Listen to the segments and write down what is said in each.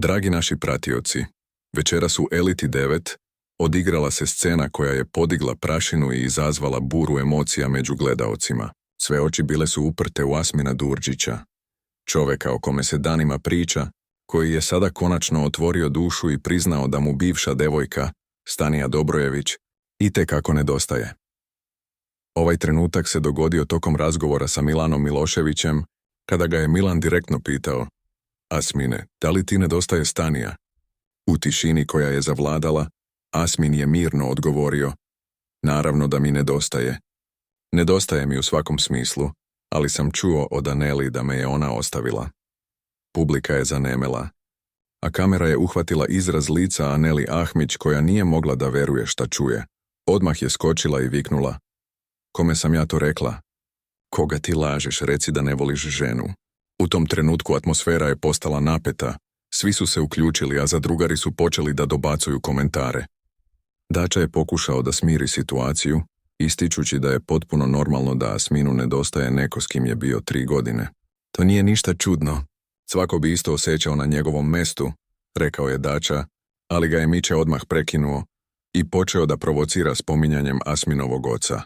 Dragi naši pratioci, večeras u Eliti 9 odigrala se scena koja je podigla prašinu i izazvala buru emocija među gledaocima. Sve oči bile su uprte u Asmina Đurđića, čoveka o kome se danima priča, koji je sada konačno otvorio dušu i priznao da mu bivša devojka, Stanija Dobrojević, itekako nedostaje. Ovaj trenutak se dogodio tokom razgovora sa Milanom Miloševićem, kada ga je Milan direktno pitao: Asmine, da li ti nedostaje Stanija? U tišini koja je zavladala, Asmin je mirno odgovorio: naravno da mi nedostaje. Nedostaje mi u svakom smislu, ali sam čuo od Aneli da me je ona ostavila. Publika je zanemela, a kamera je uhvatila izraz lica Aneli Ahmić koja nije mogla da veruje šta čuje. Odmah je skočila i viknula: kome sam ja to rekla? Koga ti lažeš, reci da ne voliš ženu. U tom trenutku atmosfera je postala napeta, svi su se uključili, a zadrugari su počeli da dobacuju komentare. Dača je pokušao da smiri situaciju, ističući da je potpuno normalno da Asminu nedostaje neko s kim je bio 3 godine. To nije ništa čudno. Svako bi isto osjećao na njegovom mestu, rekao je Dača, ali ga je Miće odmah prekinuo i počeo da provocira spominjanjem Asminovog oca.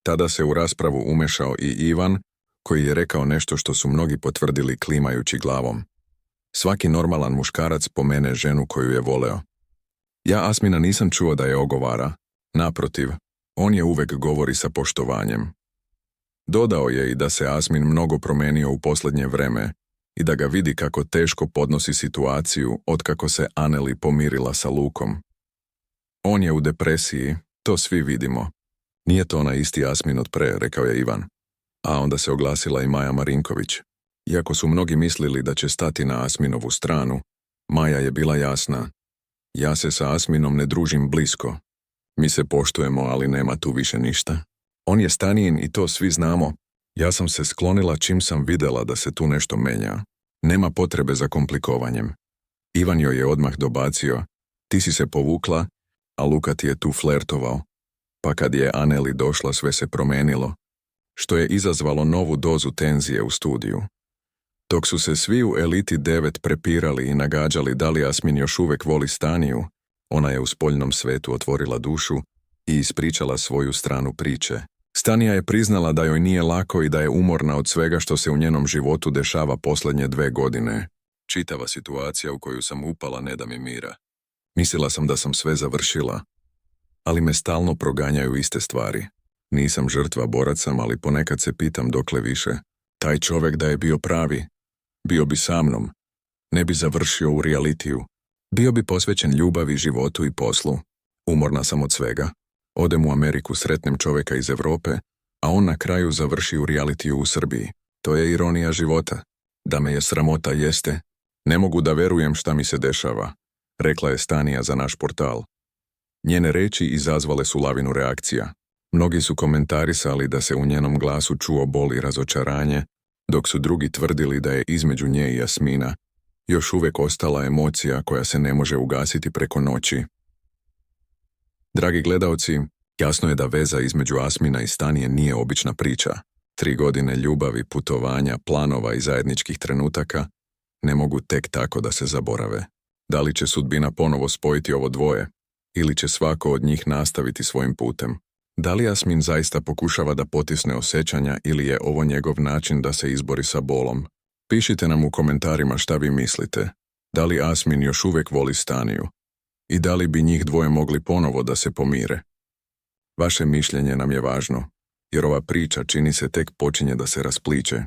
Tada se u raspravu umešao i Ivan, koji je rekao nešto što su mnogi potvrdili klimajući glavom. Svaki normalan muškarac pomene ženu koju je voleo. Ja Asmina nisam čuo da je ogovara, naprotiv, on je uvek govori sa poštovanjem. Dodao je i da se Asmin mnogo promenio u posljednje vreme i da ga vidi kako teško podnosi situaciju otkako se Aneli pomirila sa Lukom. On je u depresiji, to svi vidimo. Nije to onaj isti Asmin od pre, rekao je Ivan. A onda se oglasila i Maja Marinković. Iako su mnogi mislili da će stati na Asminovu stranu, Maja je bila jasna. Ja se sa Asminom ne družim blisko. Mi se poštujemo, ali nema tu više ništa. On je Stanijin i to svi znamo. Ja sam se sklonila čim sam vidjela da se tu nešto menja. Nema potrebe za komplikovanjem. Ivan joj je odmah dobacio: ti si se povukla, a Luka ti je tu flertovao. Pa kad je Aneli došla, sve se promenilo, što je izazvalo novu dozu tenzije u studiju. Dok su se svi u Eliti 9 prepirali i nagađali da li Asmin još uvek voli Staniju, ona je u spoljnom svetu otvorila dušu i ispričala svoju stranu priče. Stanija je priznala da joj nije lako i da je umorna od svega što se u njenom životu dešava posljednje 2 godine. Čitava situacija u koju sam upala ne da mi mira. Mislila sam da sam sve završila, ali me stalno proganjaju iste stvari. Nisam žrtva, borac sam, ali ponekad se pitam dokle više. Taj čovjek da je bio pravi, bio bi sa mnom, ne bi završio u realitiju. Bio bi posvećen ljubavi, životu i poslu. Umorna sam od svega. Odem u Ameriku, sretnem čovjeka iz Europe, a on na kraju završi u realitiju u Srbiji. To je ironija života. Da me je sramota jeste. Ne mogu da verujem šta mi se dešava, rekla je Stanija za naš portal. Njene reči izazvale su lavinu reakcija. Mnogi su komentarisali da se u njenom glasu čuo bol i razočaranje, dok su drugi tvrdili da je između nje i Asmina još uvijek ostala emocija koja se ne može ugasiti preko noći. Dragi gledaoci, jasno je da veza između Asmina i Stanije nije obična priča. 3 godine ljubavi, putovanja, planova i zajedničkih trenutaka ne mogu tek tako da se zaborave. Da li će sudbina ponovo spojiti ovo dvoje, ili će svako od njih nastaviti svojim putem? Da li Asmin zaista pokušava da potisne osjećanja ili je ovo njegov način da se izbori sa bolom? Pišite nam u komentarima šta vi mislite. Da li Asmin još uvijek voli Staniju? I da li bi njih dvoje mogli ponovo da se pomire? Vaše mišljenje nam je važno, jer ova priča čini se tek počinje da se raspliće.